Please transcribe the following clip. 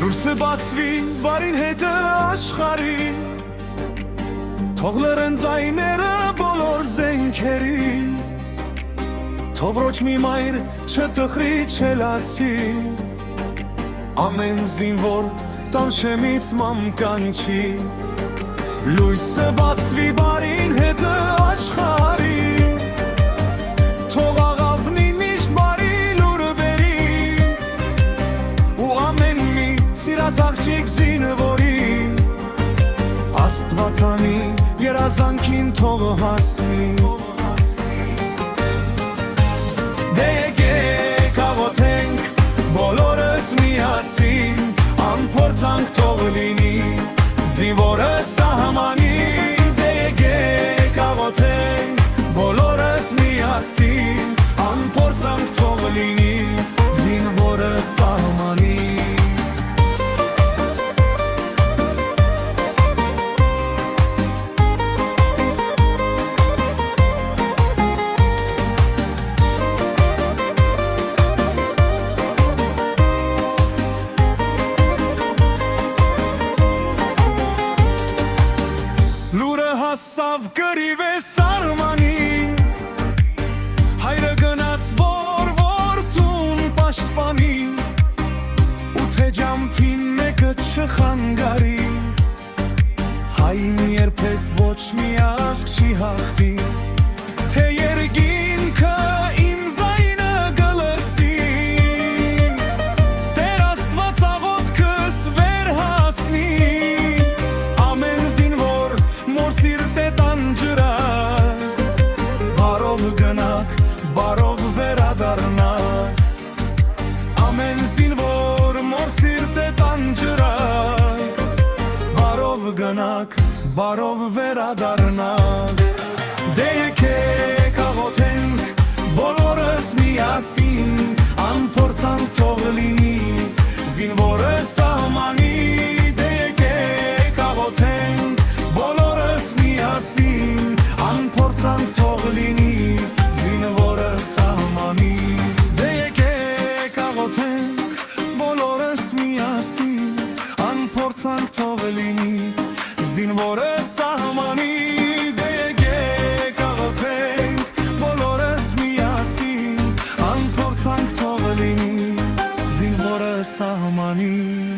Լուրսը բացվի բարին հետը աշխարի, թող լռեն ձայները բոլոր զենքերի, թող ոչ մի մայր չտխրի չելացի, ամեն զինվոր տանշեմից մամկանչի, լույսը բացվի բարին հետը աշխարի, թող աղավնի միշտ բարի լուր բերի, ու ամեն մի սիրած աղջիկ զինվորի, Աստվածանի երազանքին թող հասնի։ Դե եկեք աղոթենք բոլորս միասին, անփորձանք թող լինի զինվորը սահմանի։ Դե եկեք աղոթենք բոլորս միասին, անփորձանք թող լինի զինվորը սահմանի։ Հասավ կրիվ է սարմանին, հայրը գնաց որդուն պաշտպանին, ու թե ջամփին մեկը չխանգարի, հայն երբեք ոչ մի ազգ չի հաղթի, թե երկինքը իմ զայնը գլսի, Տեր Աստված աղոթքս վեր հասնի, ամեն զինվոր մոր սիրտե տանջրակ, բարով գնաք, բարով վերադառնաք, ամեն զինվոր մոր սիրտե տանջրակ, բարով գնաք, բարով վերադառնաք։ Դե եկեք աղոթենք բոլորս միասին, անփորձանք թող լինի զինվորը սահմանի։ Դե եկեք աղոթենք բոլորս միասին, անփորձանք թող լինի զինվորը սահմանի։ Դե եկեք աղոթենք բոլորս միասին, անփորձանք թող լինի զինվորը սահմանի։ Դե եկեք աղոթենք բոլորս միասին, անփորձանք թող լինի զինվորը սահմանի։